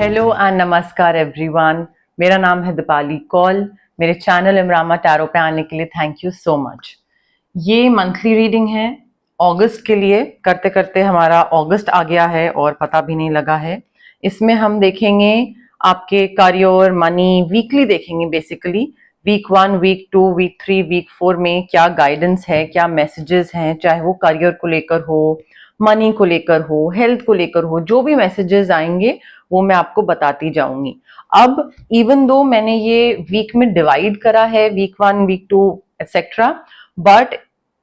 Hello and नमस्कार everyone. मेरा नाम है दीपाली कौल। मेरे चैनल इमरामा टैरो पे आने के लिए थैंक यू सो मच। ये मंथली रीडिंग है अगस्त के लिए। करते करते हमारा अगस्त आ गया है और पता भी नहीं लगा है। इसमें हम देखेंगे आपके करियर, मनी, वीकली देखेंगे basically. Week 1, week 2, week 3, week 4 में क्या गाइडेंस है, क्या मैसेजेस हैं, चाहे वो करियर को लेकर हो, मनी को लेकर हो, हेल्थ को लेकर हो, जो भी मैसेजेस आएंगे वो मैं आपको बताती जाऊंगी। अब इवन दो मैंने ये वीक में डिवाइड करा है, वीक 1, वीक 2 एक्सेट्रा, बट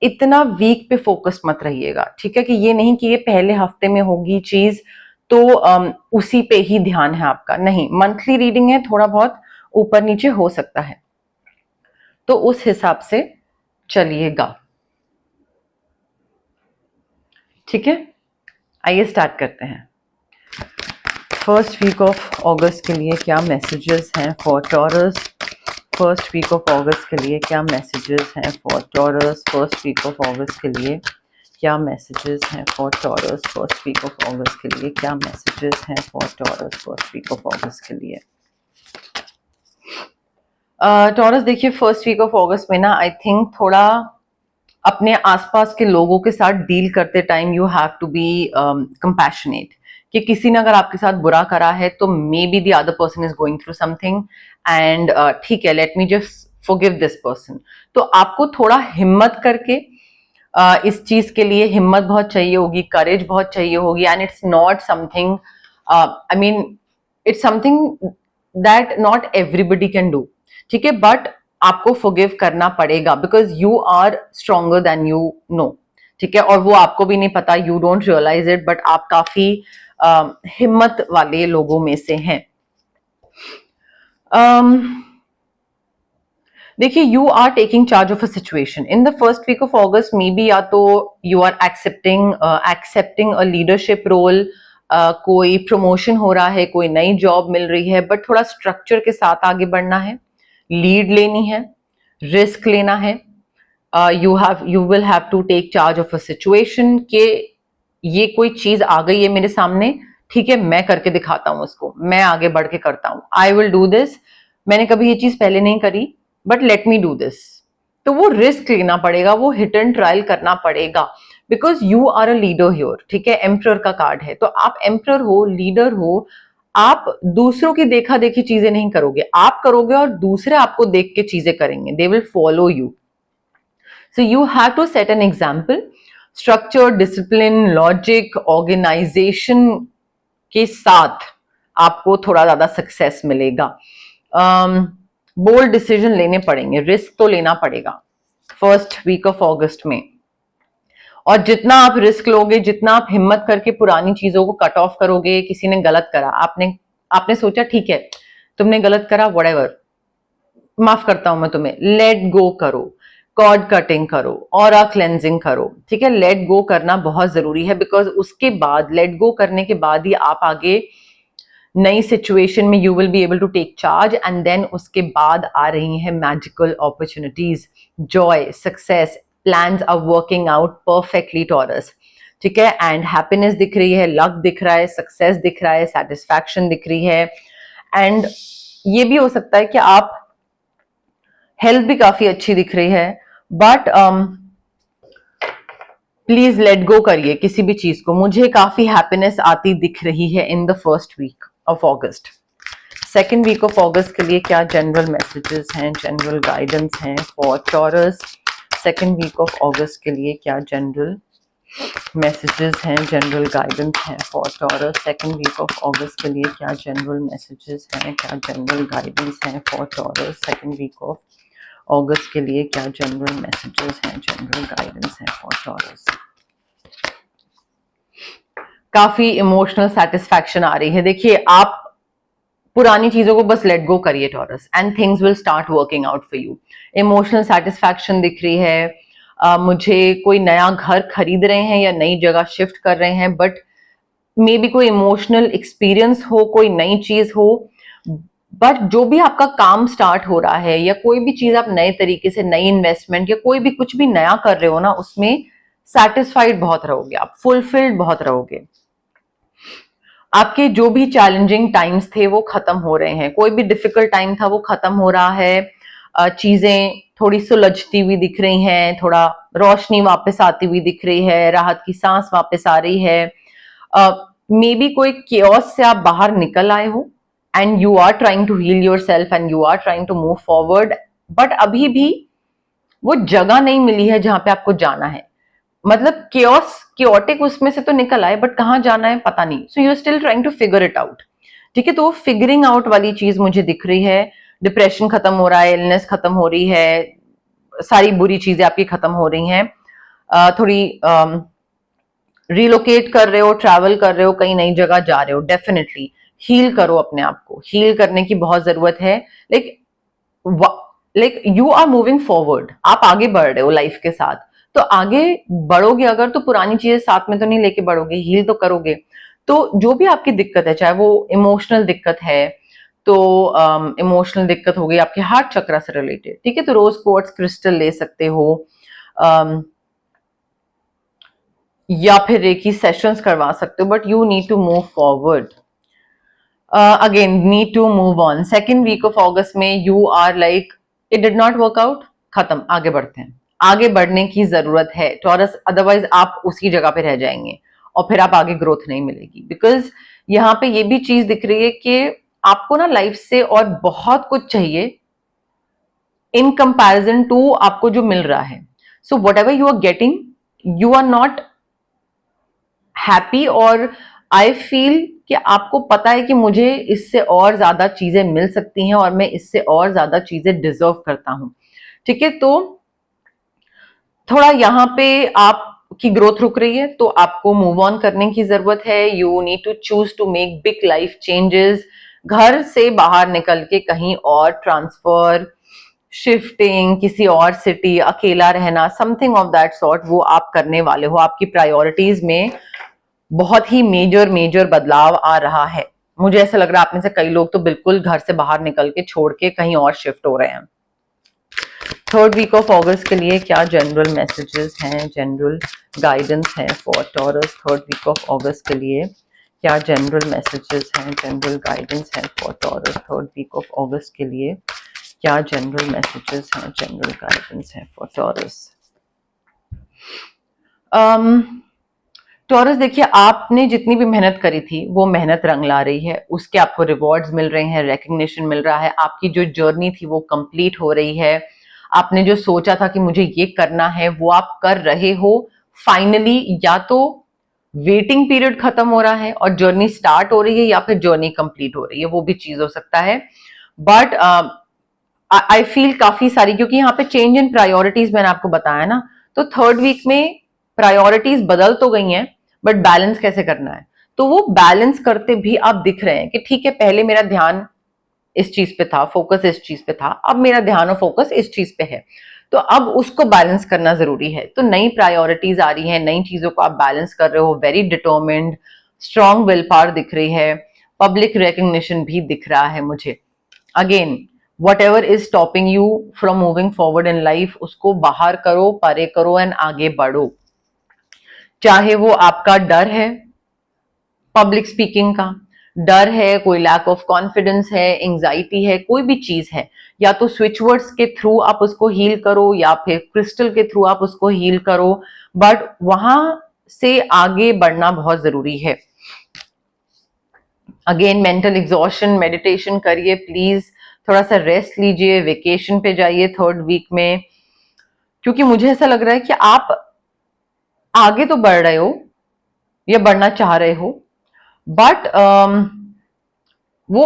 इतना वीक पे फोकस मत रहिएगा, ठीक है? कि ये नहीं कि ये पहले हफ्ते में होगी चीज तो उसी पे ही ध्यान है आपका। नहीं, मंथली रीडिंग है, थोड़ा बहुत ऊपर नीचे हो सकता है, तो उस हिसाब से चलिएगा, ठीक है? आइए स्टार्ट करते हैं। फर्स्ट वीक ऑफ अगस्त के लिए क्या मैसेजेस हैं for Taurus? First week of August के लिए क्या मैसेजेस हैं for Taurus? First week of August के लिए क्या मैसेजेस हैं for Taurus? First week of August के लिए क्या मैसेजेस हैं for Taurus? First week of August के लिए टॉरस देखिए, फर्स्ट वीक ऑफ अगस्त में ना आई थिंक थोड़ा अपने आसपास के लोगों के साथ डील करते time you have to be compassionate. कि किसी ने अगर आपके साथ बुरा करा है तो may be the other person is going through something and ठीक है, let me just forgive this person. तो आपको थोड़ा हिम्मत करके इस चीज के लिए हिम्मत बहुत चाहिए होगी, करेज बहुत चाहिए होगी। And it's not something, I mean it's something that not everybody can do, ठीक है? बट आपको फॉरगिव करना पड़ेगा because you are stronger than you know, ठीक है? और वो आपको भी नहीं पता, you don't realise it, but आप काफी हिम्मत वाले लोगों में से हैं। देखिए, you are taking charge of a situation in the first week of August. May be या तो you are accepting a leadership role, कोई प्रमोशन हो रहा है, कोई नई जॉब मिल रही है, बट थोड़ा स्ट्रक्चर के साथ आगे बढ़ना है, लीड लेनी है, रिस्क लेना है। You will have to take charge of a situation के ये कोई चीज आ गई है मेरे सामने, ठीक है, मैं करके दिखाता हूं उसको, मैं आगे बढ़ के करता हूं, आई विल डू दिस। मैंने कभी ये चीज पहले नहीं करी but let me do this. तो वो रिस्क लेना पड़ेगा, वो हिट एंड ट्रायल करना पड़ेगा because you are a leader here, ठीक है? एम्परर का कार्ड है, तो आप एम्परर हो, लीडर हो। आप दूसरों की देखा देखी चीजें नहीं करोगे, आप करोगे और दूसरे आपको देख के चीजें करेंगे, they will follow you. So you have to set an example. Structure, discipline, logic, organisation के साथ आपको थोड़ा ज्यादा सक्सेस मिलेगा। बोल्ड डिसीजन लेने पड़ेंगे, रिस्क तो लेना पड़ेगा फर्स्ट वीक ऑफ अगस्त में। और जितना आप रिस्क लोगे, जितना आप हिम्मत करके पुरानी चीजों को कट ऑफ करोगे, किसी ने गलत करा, आपने सोचा ठीक है तुमने गलत करा, व्हाटएवर, माफ करता हूं मैं तुम्हें, लेट गो करो, कॉर्ड कटिंग करो, ऑरा क्लेंजिंग करो, ठीक है? लेट गो करना बहुत जरूरी है बिकॉज उसके बाद, लेट गो करने के बाद ही आप आगे नई सिचुएशन में you will be able to take charge. And then उसके बाद आ रही हैं magical opportunities, joy, success, plans are working out perfectly Taurus, ठीक है? एंड हैप्पीनेस दिख रही है, लक दिख रहा है, सक्सेस दिख रहा है, सेटिस्फैक्शन दिख रही है। एंड ये भी हो सकता है कि आप, हेल्थ भी काफी अच्छी दिख रही है, बट प्लीज लेट गो करिए किसी भी चीज को। मुझे काफी हैप्पीनेस आती दिख रही है in the first week of August. Second week of August के लिए क्या जनरल मैसेजेस हैं, जनरल गाइडेंस हैं for Taurus? Second week of August के लिए क्या जनरल मैसेजेस हैं, जनरल गाइडेंस हैं for Taurus? Second week of August के लिए क्या जनरल मैसेजेस हैं, क्या जनरल गाइडेंस हैं for Taurus? Second week of August के लिए क्या जनरल मैसेजेस हैं, जनरल गाइडेंस हैं फॉर टॉरस? काफी इमोशनल सेटिस्फैक्शन आ रही है। देखिए, आप पुरानी चीजों को बस लेट गो करिए taurus and things will start working out for you. Emotional satisfaction दिख रही है। मुझे कोई नया घर खरीद रहे हैं या नई जगह शिफ्ट कर रहे हैं, बट मे बी कोई इमोशनल एक्सपीरियंस हो, कोई नई चीज हो, बट जो भी आपका काम स्टार्ट हो रहा है या कोई भी चीज आप नए तरीके से, नई इन्वेस्टमेंट या कोई भी कुछ भी नया कर रहे हो ना, उसमें सेटिस्फाइड बहुत रहोगे, आप फुलफिल्ड बहुत रहोगे। आपके जो भी चैलेंजिंग टाइम्स थे वो खत्म हो रहे हैं, कोई भी डिफिकल्ट टाइम था वो खत्म हो रहा है, चीजें थोड़ी सुलझती हुई दिख रही हैं, थोड़ा रोशनी वापस आती हुई दिख रही है, राहत की सांस वापस आ रही है। मे बी कोई केओस से आप बाहर निकल आए हो and you are trying to heal your self and you are trying to move forward, but अभी भी वो जगह नहीं मिली है जहां पे आपको जाना है। मतलब केओस केओटिक उसमें से तो निकल आए, बट कहाँ जाना है पता नहीं, so you are still trying to figure it out. ठीक है, तो फिगरिंग आउट वाली चीज मुझे दिख रही है। डिप्रेशन खत्म हो रहा है, इलनेस खत्म हो रही है, सारी बुरी चीजें आपकी खत्म हो रही हैं। थोड़ी रिलोकेट कर रहे हो, ट्रैवल कर रहे हो, कहीं नई जगह जा रहे हो, डेफिनेटली हील करो अपने आप को, हील करने की बहुत जरूरत है। Like you are moving forward, आप आगे बढ़ रहे हो लाइफ के साथ, तो आगे बढ़ोगे अगर तो पुरानी चीजें साथ में तो नहीं लेके बढ़ोगे, हील तो करोगे। तो जो भी आपकी दिक्कत है, चाहे वो इमोशनल दिक्कत है, तो इमोशनल दिक्कत हो गई आपके हार्ट चक्र से रिलेटेड, ठीक है, तो रोज क्वार्ट्ज क्रिस्टल ले सकते हो, या फिर रेकी सेशंस करवा सकते हो, but you need to move forward, again need to move on. Second week of August में you are like it did not work out, खत्म, आगे बढ़ते हैं, आगे बढ़ने की जरूरत है टॉरस, अदरवाइज आप उसी जगह पे रह जाएंगे और फिर आप आगे ग्रोथ नहीं मिलेगी। बिकॉज यहाँ पे ये भी चीज दिख रही है कि आपको ना लाइफ से और बहुत कुछ चाहिए इन कंपैरिजन टू आपको जो मिल रहा है। So whatever you are getting, you are not happy, और आई फील कि आपको पता है कि मुझे इससे और ज्यादा चीजें मिल सकती हैं और मैं इससे और ज्यादा चीजें डिजर्व करता हूं। ठीक है, तो थोड़ा यहाँ पे आपकी ग्रोथ रुक रही है, तो आपको मूव ऑन करने की जरूरत है। You need to choose to make big life changes, घर से बाहर निकल के कहीं और ट्रांसफर, शिफ्टिंग, किसी और सिटी, अकेला रहना, समथिंग ऑफ दैट सॉर्ट, वो आप करने वाले हो। आपकी प्रायोरिटीज में बहुत ही मेजर मेजर बदलाव आ रहा है। मुझे ऐसा लग रहा है आप में से कई लोग तो बिल्कुल घर से बाहर निकल के छोड़ के कहीं और शिफ्ट हो रहे हैं। थर्ड वीक ऑफ अगस्त के लिए क्या जनरल मैसेजेस हैं, जनरल गाइडेंस है for Taurus? Third week of August के लिए क्या जनरल मैसेजेस हैं, जनरल गाइडेंस है for Taurus? Third week of August के लिए क्या जनरल मैसेजेस हैं, जनरल गाइडेंस है फॉर टॉरस? टॉरस, देखिए आपने जितनी भी मेहनत करी थी वो मेहनत रंग ला रही है, उसके आपको रिवॉर्ड्स मिल रहे हैं, रिकग्निशन मिल रहा है, आपकी जो जर्नी थी वो कंप्लीट हो रही है। आपने जो सोचा था कि मुझे ये करना है वो आप कर रहे हो फाइनली। या तो वेटिंग पीरियड खत्म हो रहा है और जर्नी स्टार्ट हो रही है, या फिर जर्नी कंप्लीट हो रही है, वो भी चीज हो सकता है। बट आई फील काफी सारी, क्योंकि यहाँ पे चेंज इन प्रायोरिटीज मैंने आपको बताया ना, तो थर्ड वीक में प्रायोरिटीज बदल तो गई हैं, बट बैलेंस कैसे करना है, तो वो बैलेंस करते भी आप दिख रहे हैं कि ठीक है, पहले मेरा ध्यान इस चीज पे था, फोकस इस चीज पे था, अब मेरा ध्यान और फोकस इस चीज पे है, तो अब उसको बैलेंस करना जरूरी है। तो नई प्रायोरिटीज आ रही हैं, नई चीजों को आप बैलेंस कर रहे हो, very determined, strong will power दिख रही है, पब्लिक रिकग्निशन भी दिख रहा है मुझे। Again, what ever is stopping you from moving forward in life, उसको बाहर करो, परे करो एंड आगे बढ़ो। चाहे वो आपका डर है, पब्लिक स्पीकिंग का डर है, कोई लैक ऑफ कॉन्फिडेंस है, एंजाइटी है, कोई भी चीज है, या तो स्विच वर्ड्स के थ्रू आप उसको हील करो या फिर क्रिस्टल के थ्रू आप उसको हील करो, बट वहां से आगे बढ़ना बहुत जरूरी है। अगेन, मेंटल एग्जॉशन, मेडिटेशन करिए प्लीज, थोड़ा सा रेस्ट लीजिए, वेकेशन पे जाइए थर्ड वीक में, क्योंकि मुझे ऐसा लग रहा है कि आप आगे तो बढ़ रहे हो या बढ़ना चाह रहे हो, बट वो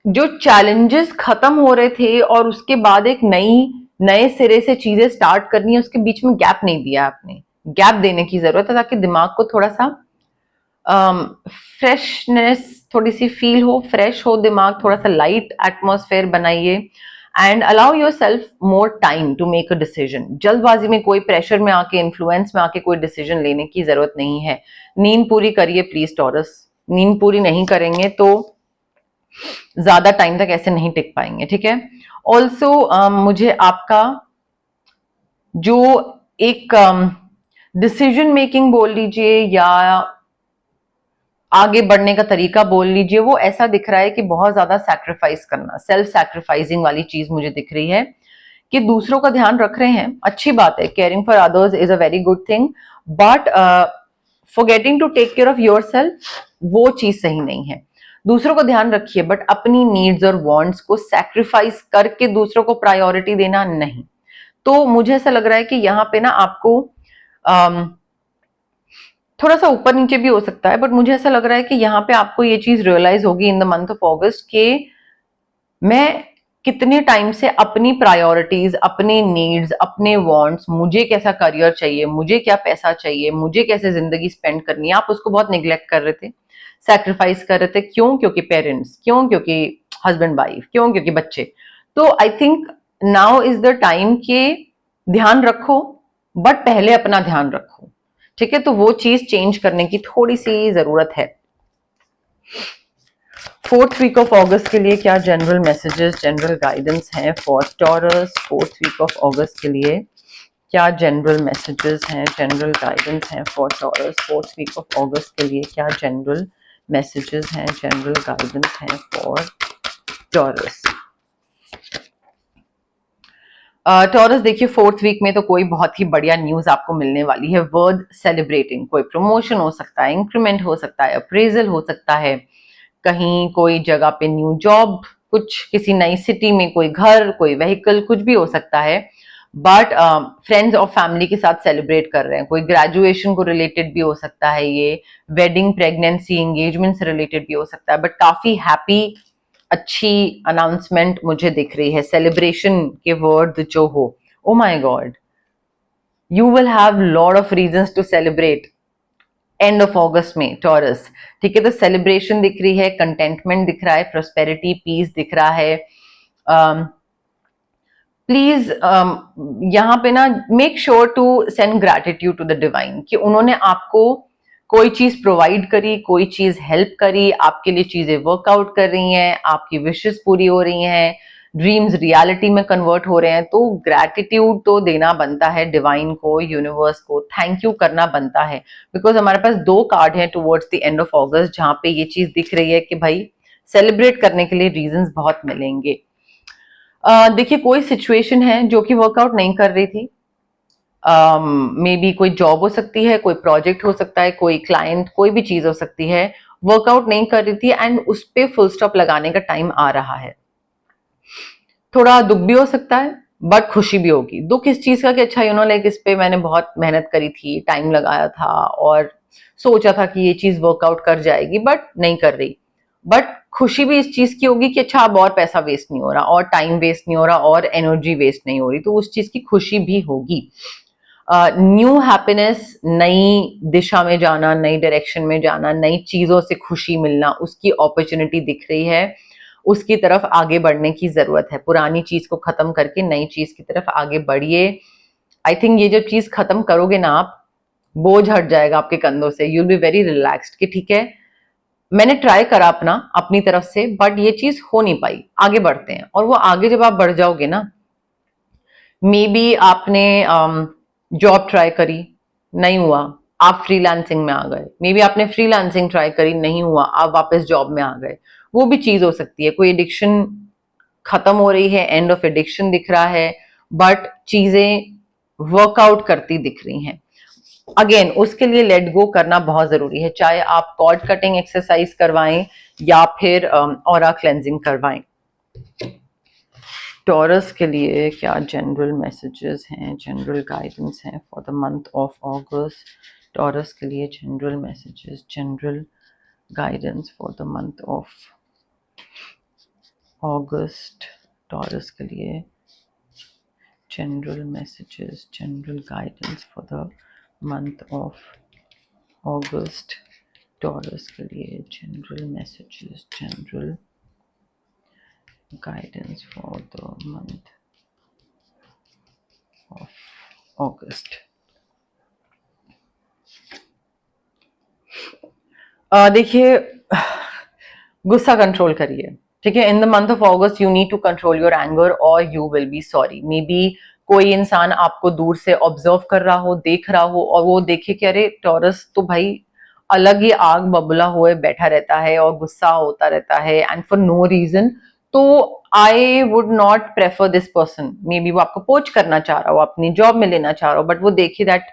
जो चैलेंजेस खत्म हो रहे थे और उसके बाद एक नए सिरे से चीजें स्टार्ट करनी है, उसके बीच में गैप नहीं दिया आपने। गैप देने की जरूरत है ताकि दिमाग को थोड़ा सा फ्रेशनेस थोड़ी सी फील हो, फ्रेश हो दिमाग, थोड़ा सा लाइट एटमॉस्फेयर बनाइए and allow your self more time to make a decision. जल्दबाजी में, कोई प्रेशर में आके, इन्फ्लुएंस में आके कोई डिसीजन लेने की जरूरत नहीं है। नींद पूरी करिए प्लीज टॉरस, नींद पूरी नहीं करेंगे तो ज्यादा टाइम तक ऐसे नहीं टिक पाएंगे, ठीक है। ऑल्सो मुझे आपका जो एक डिसीजन मेकिंग बोल लीजिए, या आगे बढ़ने का तरीका बोल लीजिए, वो ऐसा दिख रहा है कि बहुत ज्यादा सैक्रिफाइस करना, सेल्फ सैक्रिफाइसिंग वाली चीज मुझे दिख रही है कि दूसरों का ध्यान रख रहे हैं, अच्छी बात है, caring for others is a very good thing, but forgetting to take care of your self वो चीज सही नहीं है। दूसरों को ध्यान रखिए बट अपनी नीड्स और वांट्स को सैक्रिफाइस करके दूसरों को प्रायोरिटी देना नहीं। तो मुझे ऐसा लग रहा है कि यहाँ पे ना आपको थोड़ा सा ऊपर नीचे भी हो सकता है, बट मुझे ऐसा लग रहा है कि यहाँ पे आपको ये चीज रियलाइज होगी इन द मंथ ऑफ ऑगस्ट के मैं कितने टाइम से अपनी प्रायोरिटीज, अपने नीड्स, अपने वांट्स, मुझे कैसा करियर चाहिए, मुझे क्या पैसा चाहिए, मुझे कैसे जिंदगी स्पेंड करनी है, आप उसको बहुत निग्लेक्ट कर रहे थे, सैक्रिफाइस कर रहे थे। क्यों? क्योंकि पेरेंट्स, क्यों? क्योंकि हस्बैंड वाइफ, क्यों? क्योंकि बच्चे। तो I think now is the time के ध्यान रखो, बट पहले अपना ध्यान रखो, ठीक है? तो वो चीज चेंज करने की थोड़ी सी जरूरत है। फोर्थ वीक ऑफ अगस्त के लिए क्या जनरल मैसेजेस, जनरल गाइडेंस हैं for Taurus? Fourth week of August के लिए क्या जनरल मैसेजेस हैं, जनरल गाइडेंस हैं for Taurus? Fourth week of August के लिए क्या जनरल मैसेजेस हैं, जनरल गाइडेंस हैं फॉर टॉरस? टॉरस देखिए, फोर्थ वीक में तो कोई बहुत ही बढ़िया न्यूज आपको मिलने वाली है, वर्थ सेलिब्रेटिंग। कोई प्रमोशन हो सकता है, इंक्रीमेंट हो सकता है, अप्रेजल हो सकता है, कहीं कोई जगह पे न्यू जॉब, कुछ किसी नई सिटी में कोई घर, कोई व्हीकल, कुछ भी हो सकता है। बट फ्रेंड्स और फैमिली के साथ सेलिब्रेट कर रहे हैं, कोई ग्रेजुएशन को रिलेटेड भी हो सकता है, ये वेडिंग, प्रेगनेंसी, एंगेजमेंट से रिलेटेड भी हो सकता है, बट काफी हैप्पी अच्छी अनाउंसमेंट मुझे दिख रही है। सेलिब्रेशन के वर्ड जो हो, oh my God, you will have lot of reasons to celebrate end of August में टॉरस, ठीक है? तो सेलिब्रेशन दिख रही है, कंटेंटमेंट दिख रहा है, प्रोस्पेरिटी, पीस दिख रहा है। प्लीज यहाँ पे ना make sure to send gratitude to the divine कि उन्होंने आपको कोई चीज प्रोवाइड करी, कोई चीज हेल्प करी, आपके लिए चीजें वर्कआउट कर रही हैं, आपकी विशेस पूरी हो रही हैं, ड्रीम्स रियलिटी में कन्वर्ट हो रहे हैं, तो ग्रैटिट्यूड तो देना बनता है डिवाइन को, यूनिवर्स को, थैंक यू करना बनता है। बिकॉज हमारे पास दो कार्ड हैं टुवर्ड्स द एंड ऑफ अगस्त जहां पे ये चीज दिख रही है कि भाई सेलिब्रेट करने के लिए रीजंस बहुत मिलेंगे। देखिए, कोई सिचुएशन है जो कि वर्कआउट नहीं कर रही थी, मे बी कोई जॉब हो सकती है, कोई प्रोजेक्ट हो सकता है, कोई क्लाइंट, कोई भी चीज हो सकती है, वर्कआउट नहीं कर रही थी एंड उस पर फुल स्टॉप लगाने का टाइम आ रहा है। थोड़ा दुख भी हो सकता है बट खुशी भी होगी। दुख इस चीज का कि अच्छा लाइक इस पे मैंने बहुत मेहनत करी थी, टाइम लगाया था और सोचा था कि ये चीज वर्कआउट कर जाएगी बट नहीं कर रही। बट खुशी भी इस चीज की होगी कि अच्छा अब और पैसा वेस्ट नहीं हो रहा, और टाइम वेस्ट नहीं हो रहा, और एनर्जी वेस्ट नहीं हो रही, तो उस चीज की खुशी भी होगी। न्यू हैप्पीनेस, नई दिशा में जाना, नई डायरेक्शन में जाना, नई चीजों से खुशी मिलना, उसकी अपॉर्चुनिटी दिख रही है, उसकी तरफ आगे बढ़ने की जरूरत है। पुरानी चीज को खत्म करके नई चीज की तरफ आगे बढ़िए। आई थिंक ये जब चीज खत्म करोगे ना आप, बोझ हट जाएगा आपके कंधों से, you will be very relaxed कि ठीक है मैंने ट्राई करा अपनी तरफ से, बट ये चीज हो नहीं पाई, आगे बढ़ते हैं। और वो आगे जब आप बढ़ जाओगे ना, मे बी आपने जॉब ट्राई करी, नहीं हुआ, आप फ्रीलांसिंग में आ गए, मे बी आपने फ्रीलांसिंग ट्राई करी, नहीं हुआ, आप वापस जॉब में आ गए, वो भी चीज हो सकती है। कोई एडिक्शन खत्म हो रही है, एंड ऑफ एडिक्शन दिख रहा है, बट चीजें वर्कआउट करती दिख रही हैं। अगेन उसके लिए लेट गो करना बहुत जरूरी है, चाहे आप कॉर्ड कटिंग एक्सरसाइज करवाएं या फिर ऑरा क्लेंजिंग करवाएं। टॉरस के लिए क्या जनरल मैसेजेस हैं, जनरल गाइडेंस हैं for the month of August? Taurus के लिए general messages, general guidance for the month of August. Taurus के लिए general messages, general guidance for the month of August. Taurus के लिए general messages, general guidance for the month of August. देखिए, गुस्सा control करिए, ठीक है? In the month of August you need to control your anger और you will be sorry. Maybe कोई इंसान आपको दूर से ऑब्जर्व कर रहा हो, देख रहा हो, और वो देखे कि अरे टॉरस तो भाई अलग ही आग बबूला हुए बैठा रहता है और गुस्सा होता रहता है एंड फॉर नो रीजन, तो I would not prefer this person. May be वो आपको पोच करना चाह रहा हो, अपनी जॉब में लेना चाह रहा हो, बट वो देखिए that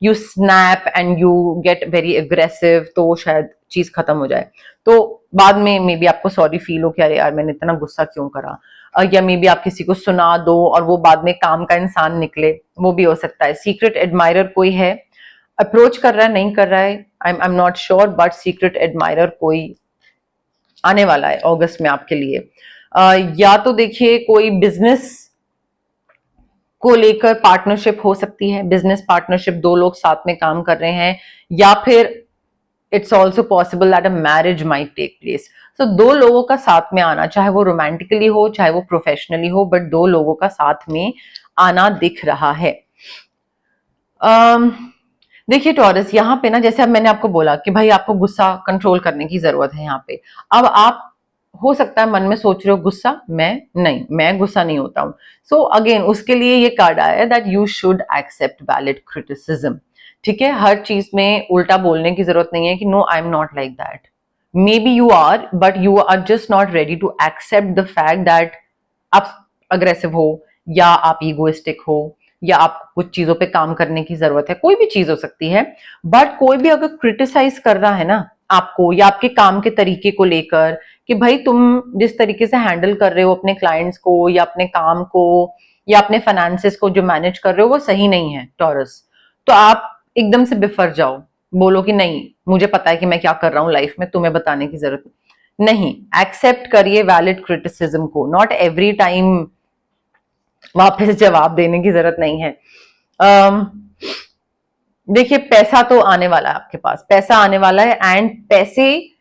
you snap and you get very aggressive, तो शायद चीज खत्म हो जाए। तो बाद में मे बी आपको सॉरी फील हो कि अरे यार मैंने इतना गुस्सा क्यों करा, या मे बी आप किसी को सुना दो और वो बाद में काम का इंसान निकले, वो भी हो सकता है। सीक्रेट एडमायरर कोई है, अप्रोच कर रहा है नहीं कर रहा है, आई am not sure, but secret admirer कोई आने वाला है अगस्त में आपके लिए। या तो देखिए कोई बिजनेस को लेकर पार्टनरशिप हो सकती है, बिजनेस पार्टनरशिप, दो लोग साथ में काम कर रहे हैं, या फिर it's also possible that a marriage might take place. So दो लोगों का साथ में आना, चाहे वो रोमांटिकली हो चाहे वो प्रोफेशनली हो, बट दो लोगों का साथ में आना दिख रहा है। देखिए टॉरस, यहाँ पे ना जैसे अब मैंने आपको बोला कि भाई आपको गुस्सा कंट्रोल करने की जरूरत है यहाँ पे। अब आप हो सकता है मन में सोच रहे हो गुस्सा मैं गुस्सा नहीं होता हूं। सो अगेन उसके लिए ये कार्ड आया है that you should accept valid criticism. ठीक है, हर चीज में उल्टा बोलने की जरूरत नहीं है कि no I am not like that. May be you are, but you are just not ready to accept the fact that आप अग्रेसिव हो, या आप ईगोइस्टिक हो, या आप कुछ चीजों पे काम करने की जरूरत है, कोई भी चीज हो सकती है। बट कोई भी अगर क्रिटिसाइज कर रहा है ना आपको, या आपके काम के तरीके को लेकर कि भाई तुम जिस तरीके से हैंडल कर रहे हो अपने क्लाइंट्स को, या अपने काम को, या अपने फाइनेंसेस को जो मैनेज कर रहे हो, वो सही नहीं है टॉरस, तो आप एकदम से बिफर जाओ, बोलो कि नहीं मुझे पता है कि मैं क्या कर रहा हूं लाइफ में, तुम्हें बताने की जरूरत नहीं। एक्सेप्ट करिए वैलिड क्रिटिसिज्म को, नॉट एवरी टाइम वापस जवाब देने की जरूरत नहीं है। देखिए पैसा तो आने वाला है आपके पास, पैसा आने वाला है, एंड पैसे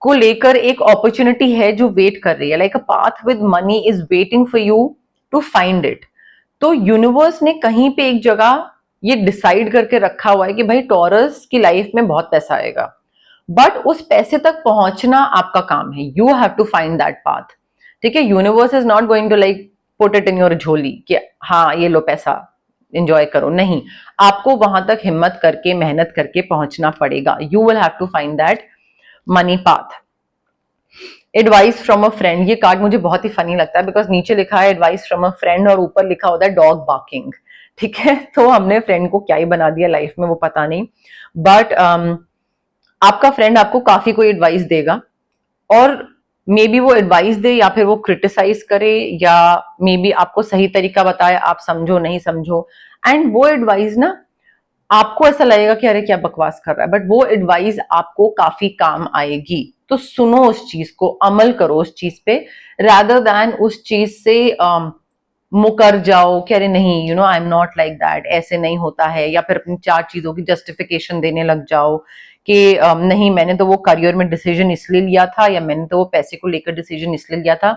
को लेकर एक अपॉर्चुनिटी है जो वेट कर रही है, like a path with money is waiting for you to find it. तो यूनिवर्स ने कहीं पे एक जगह ये डिसाइड करके रखा हुआ है कि भाई टॉरस की लाइफ में बहुत पैसा आएगा, बट उस पैसे तक पहुंचना आपका काम है, you have to find that path. ठीक है, universe is not going to like put it in your झोली कि हाँ ये लो पैसा एंजॉय करो, नहीं, आपको वहां तक हिम्मत करके मेहनत करके पहुंचना पड़ेगा। You will have to find that money path. Advice from a friend, ये कार्ड मुझे बहुत ही फनी लगता है बिकॉज नीचे लिखा है एडवाइस फ्रॉम अ फ्रेंड और ऊपर लिखा होता है डॉग बार्किंग। ठीक है, तो हमने फ्रेंड को क्या ही बना दिया लाइफ में वो पता नहीं, बट आपका फ्रेंड आपको काफी कोई एडवाइस देगा, और मे बी वो एडवाइस दे या फिर वो क्रिटिसाइज करे, या मे बी आपको सही तरीका बताए, आप समझो नहीं समझो, एंड वो एडवाइस ना आपको ऐसा लगेगा कि अरे क्या बकवास कर रहा है, बट वो एडवाइस आपको काफी काम आएगी। तो सुनो उस चीज को, अमल करो उस चीज पे, रादर देन उस चीज से मुकर जाओ कि अरे नहीं you know I am not like that, ऐसे नहीं होता है, या फिर अपनी चार चीजों की जस्टिफिकेशन देने लग जाओ कि नहीं मैंने तो वो करियर में डिसीजन इसलिए लिया था, या मैंने तो वो पैसे को लेकर डिसीजन इसलिए लिया था।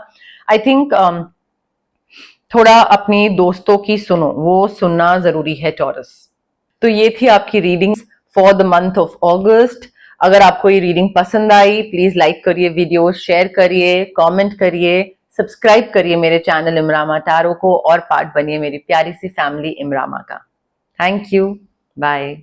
आई थिंक थोड़ा अपनी दोस्तों की सुनो, वो सुनना जरूरी है टॉरस। तो ये थी आपकी readings for the month of अगस्त। अगर आपको ये रीडिंग पसंद आई प्लीज लाइक करिए, वीडियो शेयर करिए, कमेंट करिए, सब्सक्राइब करिए मेरे चैनल इमरामा टैरो को, और पार्ट बनिए मेरी प्यारी सी फैमिली इमरामा का। Thank you, bye.